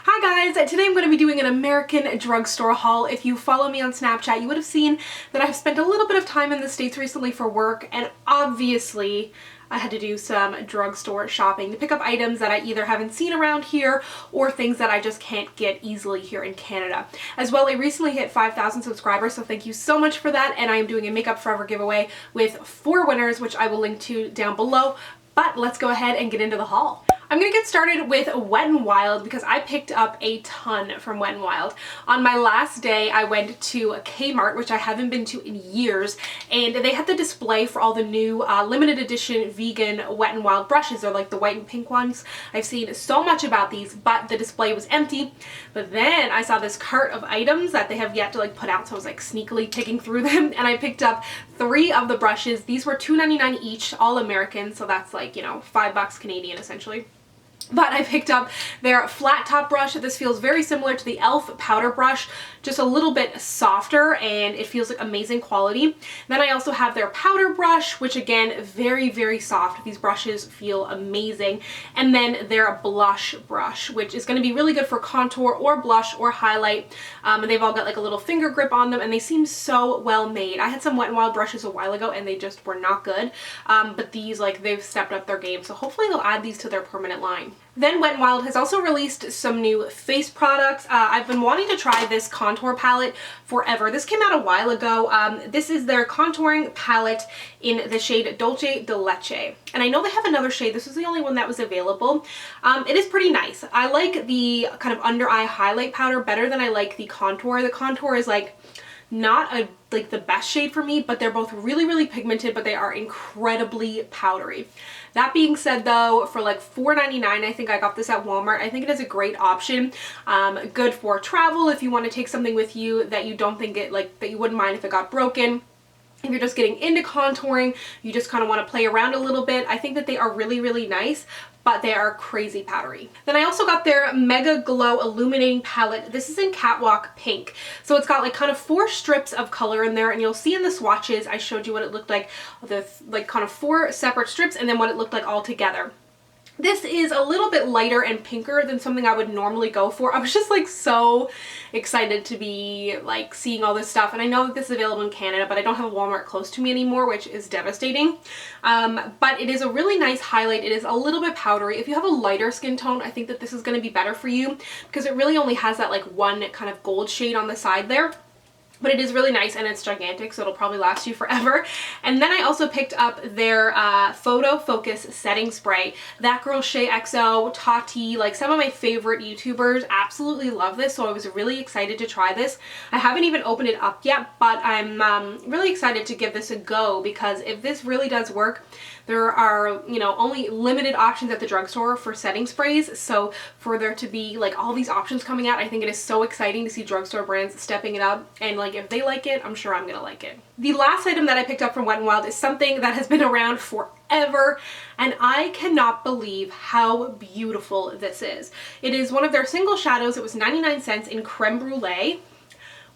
Hi guys, today I'm going to be doing an American Drugstore haul. If you follow me on Snapchat, you would have seen that I've spent a little bit of time in the States recently for work, and obviously I had to do some drugstore shopping to pick up items that I either haven't seen around here or things that I just can't get easily here in Canada. As well, I recently hit 5,000 subscribers, so thank you so much for that, and I am doing a Makeup Forever giveaway with 4 winners, which I will link to down below. But let's go ahead and get into the haul. I'm gonna get started with Wet n Wild because I picked up a ton from Wet n Wild. On my last day, I went to a Kmart, which I haven't been to in years, and they had the display for all the new limited edition vegan Wet n Wild brushes. They're like the white and pink ones. I've seen so much about these, but the display was empty. But then I saw this cart of items that they have yet to put out, so I was sneakily picking through them, and I picked up 3 of the brushes. These were $2.99 each, all American, so that's $5 Canadian essentially. But I picked up their flat top brush. This feels very similar to the e.l.f. powder brush, just a little bit softer, and it feels like amazing quality. Then I also have their powder brush, which again, very, very soft. These brushes feel amazing. And then their blush brush, which is going to be really good for contour or blush or highlight. And they've all got a little finger grip on them, and they seem so well made. I had some Wet n Wild brushes a while ago, and they just were not good. But these, they've stepped up their game, so hopefully they'll add these to their permanent line. Then Wet n Wild has also released some new face products. I've been wanting to try this contour palette forever. This came out a while ago. This is their contouring palette in the shade Dolce de Leche. And I know they have another shade. This was the only one that was available. It is pretty nice. I like the kind of under eye highlight powder better than I like the contour. The contour is not the best shade for me, but they're both really, really pigmented, but they are incredibly powdery. That being said though, for $4.99, I think I got this at Walmart. I think it is a great option. Good for travel if you want to take something with you that you don't think that you wouldn't mind if it got broken. If you're just getting into contouring, you just kind of want to play around a little bit. I think that they are really, really nice, but they are crazy powdery. Then I also got their Mega Glow Illuminating Palette. This is in Catwalk Pink. So it's got kind of 4 strips of color in there, and you'll see in the swatches, I showed you what it looked like, the kind of 4 separate strips, and then what it looked like all together. This is a little bit lighter and pinker than something I would normally go for. I was just so excited to be seeing all this stuff, and I know that this is available in Canada, but I don't have a Walmart close to me anymore, which is devastating. But it is a really nice highlight. It is a little bit powdery. If you have a lighter skin tone, I think that this is going to be better for you because it really only has that one kind of gold shade on the side there. But it is really nice, and it's gigantic, so it'll probably last you forever. And then I also picked up their Photo Focus Setting Spray. That girl Shay XO, Tati, some of my favorite YouTubers absolutely love this, so I was really excited to try this. I haven't even opened it up yet, but I'm really excited to give this a go because if this really does work, there are, only limited options at the drugstore for setting sprays, so for there to be all these options coming out, I think it is so exciting to see drugstore brands stepping it up, and if they like it, I'm sure I'm gonna like it. The last item that I picked up from Wet n Wild is something that has been around forever, and I cannot believe how beautiful this is. It is one of their single shadows. It was 99 cents in Creme Brulee.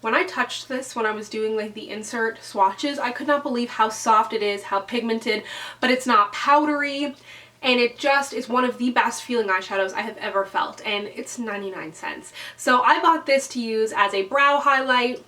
When I touched this, when I was doing the insert swatches, I could not believe how soft it is, how pigmented, but it's not powdery, and it just is one of the best feeling eyeshadows I have ever felt, and it's 99 cents. So I bought this to use as a brow highlight,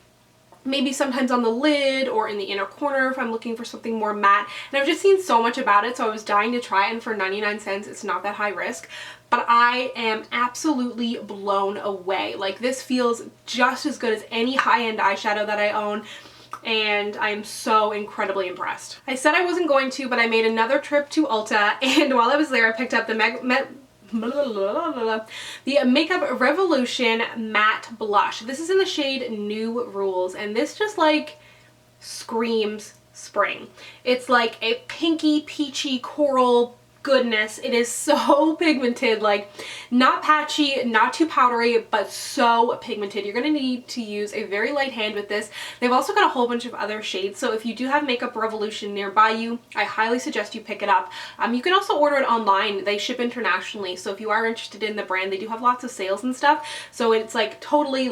maybe sometimes on the lid or in the inner corner if I'm looking for something more matte. And I've just seen so much about it, so I was dying to try it, and for 99 cents, it's not that high risk. But I am absolutely blown away. This feels just as good as any high-end eyeshadow that I own, and I'm so incredibly impressed. I said I wasn't going to, but I made another trip to Ulta, and while I was there, I picked up the Makeup Revolution Matte Blush. This is in the shade New Rules, and this just screams spring. It's a pinky, peachy, coral goodness. It is so pigmented, not patchy, not too powdery, but so pigmented. You're going to need to use a very light hand with this. They've also got a whole bunch of other shades, so if you do have Makeup Revolution nearby you, I highly suggest you pick it up. You can also order it online. They ship internationally, so if you are interested in the brand, they do have lots of sales and stuff, so it's totally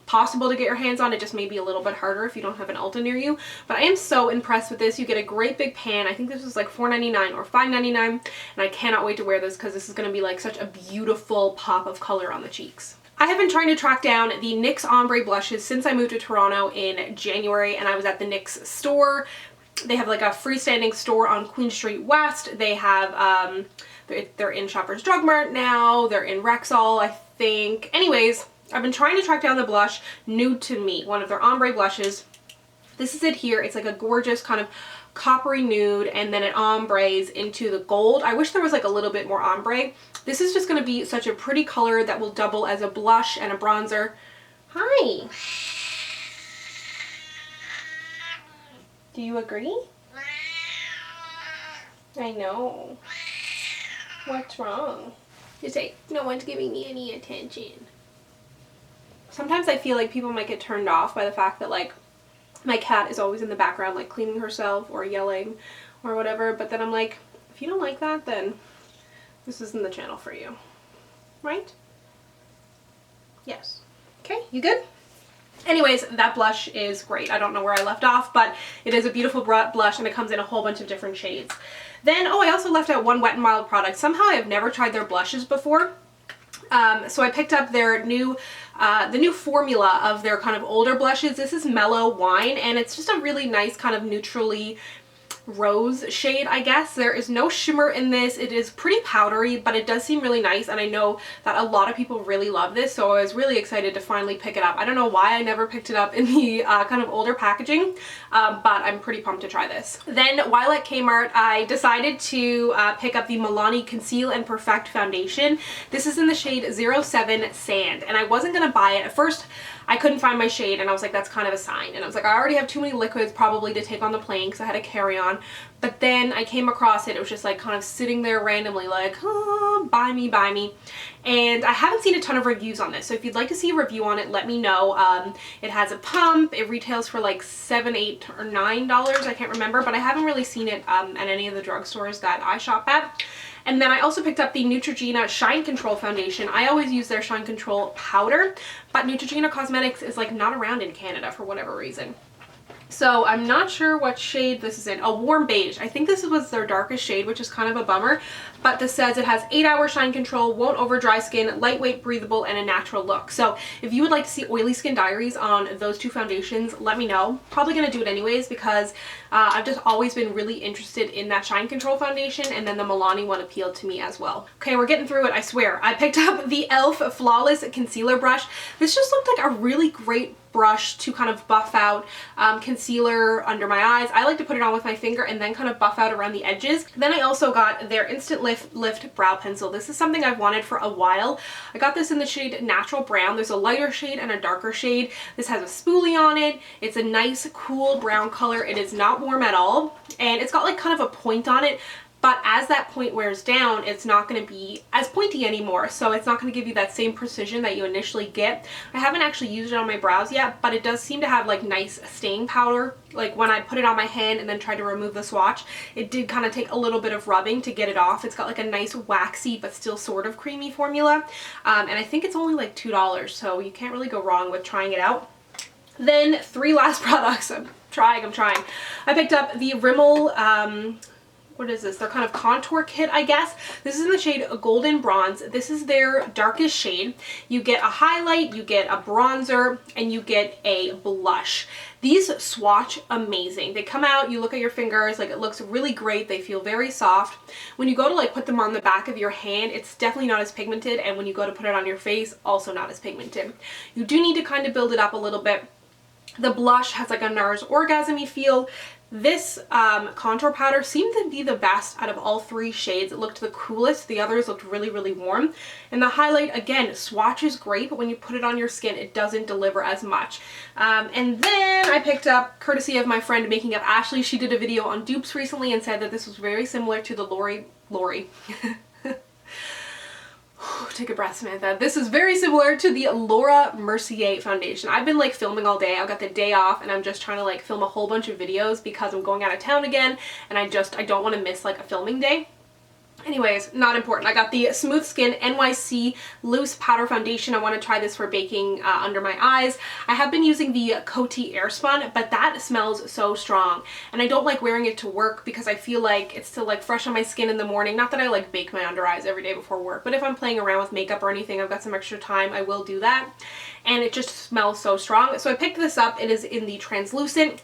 possible to get your hands on. It just may be a little bit harder if you don't have an Ulta near you. But I am so impressed with this. You get a great big pan. I think this was $4.99 or $5.99, and I cannot wait to wear this because this is going to be such a beautiful pop of color on the cheeks. I have been trying to track down the NYX Ombre blushes since I moved to Toronto in January, and I was at the NYX store. They have like a freestanding store on Queen Street West. They have, they're in Shoppers Drug Mart now. They're in Rexall, I think. Anyways, I've been trying to track down the blush Nude to Me, one of their ombre blushes. This is it here. It's like a gorgeous kind of coppery nude, and then it ombres into the gold. I wish there was like a little bit more ombre. This is just going to be such a pretty color that will double as a blush and a bronzer. Hi. Do you agree? I know. What's wrong? You say, no one's giving me any attention. Sometimes I feel like people might get turned off by the fact that like my cat is always in the background like cleaning herself or yelling or whatever, but then I'm like, if you don't like that, then this isn't the channel for you, right? Yes. Okay, you good? Anyways, that blush is great. I don't know where I left off, but it is a beautiful blush, and it comes in a whole bunch of different shades. Then, oh, I also left out one Wet n Wild product. Somehow I've never tried their blushes before. So I picked up their new, the new formula of their kind of older blushes. This is Mellow Wine, and it's just a really nice kind of neutrally rose shade, I guess. There is no shimmer in this. It is pretty powdery, but it does seem really nice, and I know that a lot of people really love this, so I was really excited to finally pick it up. I don't know why I never picked it up in the kind of older packaging, but I'm pretty pumped to try this. Then while at Kmart, I decided to pick up the Milani Conceal and Perfect Foundation. This is in the shade 07 Sand, and I wasn't going to buy it. At first, I couldn't find my shade, and I was like, that's kind of a sign. And I was like, I already have too many liquids probably to take on the plane because I had a carry-on. But then I came across it. It was just like kind of sitting there randomly like, oh, buy me, buy me. And I haven't seen a ton of reviews on this, so if you'd like to see a review on it, let me know. It has a pump. It retails for like $7, $8, or $9. I can't remember, but I haven't really seen it at any of the drugstores that I shop at. And then I also picked up the Neutrogena Shine Control Foundation. I always use their Shine Control powder, but Neutrogena Cosmetics is like not around in Canada for whatever reason. So I'm not sure what shade this is in. A warm beige. I think this was their darkest shade, which is kind of a bummer. But this says it has 8-hour shine control, won't over dry skin, lightweight, breathable, and a natural look. So if you would like to see Oily Skin Diaries on those two foundations, let me know. Probably going to do it anyways because I've just always been really interested in that shine control foundation, and then the Milani one appealed to me as well. Okay, we're getting through it, I swear. I picked up the e.l.f. Flawless Concealer Brush. This just looked like a really great brush to kind of buff out concealer under my eyes. I like to put it on with my finger and then kind of buff out around the edges. Then I also got their Instant Lift Brow Pencil. This is something I've wanted for a while. I got this in the shade Natural Brown. There's a lighter shade and a darker shade. This has a spoolie on it. It's a nice cool brown color. It is not warm at all, and it's got like kind of a point on it. But as that point wears down, it's not going to be as pointy anymore, so it's not going to give you that same precision that you initially get. I haven't actually used it on my brows yet, but it does seem to have like nice staying powder. Like when I put it on my hand and then tried to remove the swatch, it did kind of take a little bit of rubbing to get it off. It's got like a nice waxy but still sort of creamy formula, and I think it's only like $2, so you can't really go wrong with trying it out. Then 3 last products. I'm trying. I picked up the Rimmel, what is this? Their kind of contour kit, I guess. This is in the shade Golden Bronze. This is their darkest shade. You get a highlight, you get a bronzer, and you get a blush. These swatch amazing. They come out, you look at your fingers, like it looks really great. They feel very soft. When you go to like put them on the back of your hand, it's definitely not as pigmented, and when you go to put it on your face, also not as pigmented. You do need to kind of build it up a little bit. The blush has like a NARS Orgasm-y feel. This contour powder seemed to be the best out of all 3 shades. It looked the coolest. The others looked really, really warm. And the highlight, again, swatches great, but when you put it on your skin, it doesn't deliver as much. And then I picked up, courtesy of my friend Making Up Ashley, she did a video on dupes recently and said that this was very similar to the Lori. Take a breath, Samantha. This is very similar to the Laura Mercier foundation. I've been like filming all day. I've got the day off and I'm just trying to like film a whole bunch of videos because I'm going out of town again, and I don't want to miss like a filming day. Anyways, not important. I got the Smooth Skin NYC Loose Powder Foundation. I want to try this for baking under my eyes. I have been using the Coty Airspun, but that smells so strong. And I don't like wearing it to work because I feel like it's still like fresh on my skin in the morning. Not that I like bake my under eyes every day before work, but if I'm playing around with makeup or anything, I've got some extra time, I will do that. And it just smells so strong. So I picked this up. It is in the translucent.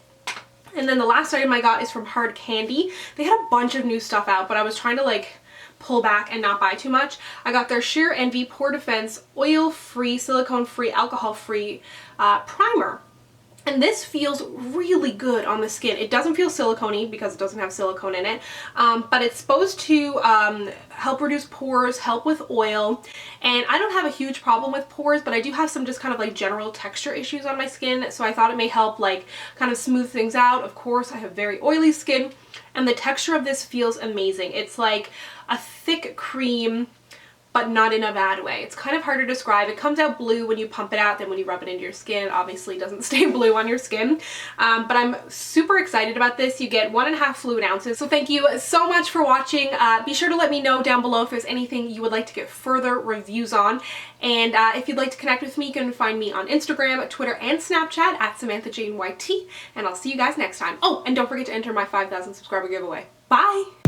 And then the last item I got is from Hard Candy. They had a bunch of new stuff out, but I was trying to like pull back and not buy too much. I got their Sheer Envy Pore Defense Oil-Free, Silicone-Free, Alcohol-Free Primer. And this feels really good on the skin. It doesn't feel silicone-y because it doesn't have silicone in it, but it's supposed to help reduce pores, help with oil, and I don't have a huge problem with pores, but I do have some just kind of like general texture issues on my skin, so I thought it may help like kind of smooth things out. Of course, I have very oily skin, and the texture of this feels amazing. It's like a thick cream, but not in a bad way. It's kind of hard to describe. It comes out blue when you pump it out, then when you rub it into your skin, it obviously doesn't stay blue on your skin. But I'm super excited about this. You get 1.5 fluid ounces. So thank you so much for watching. Be sure to let me know down below if there's anything you would like to get further reviews on. And if you'd like to connect with me, you can find me on Instagram, Twitter, and Snapchat at SamanthaJaneYT. And I'll see you guys next time. Oh, and don't forget to enter my 5,000 subscriber giveaway. Bye!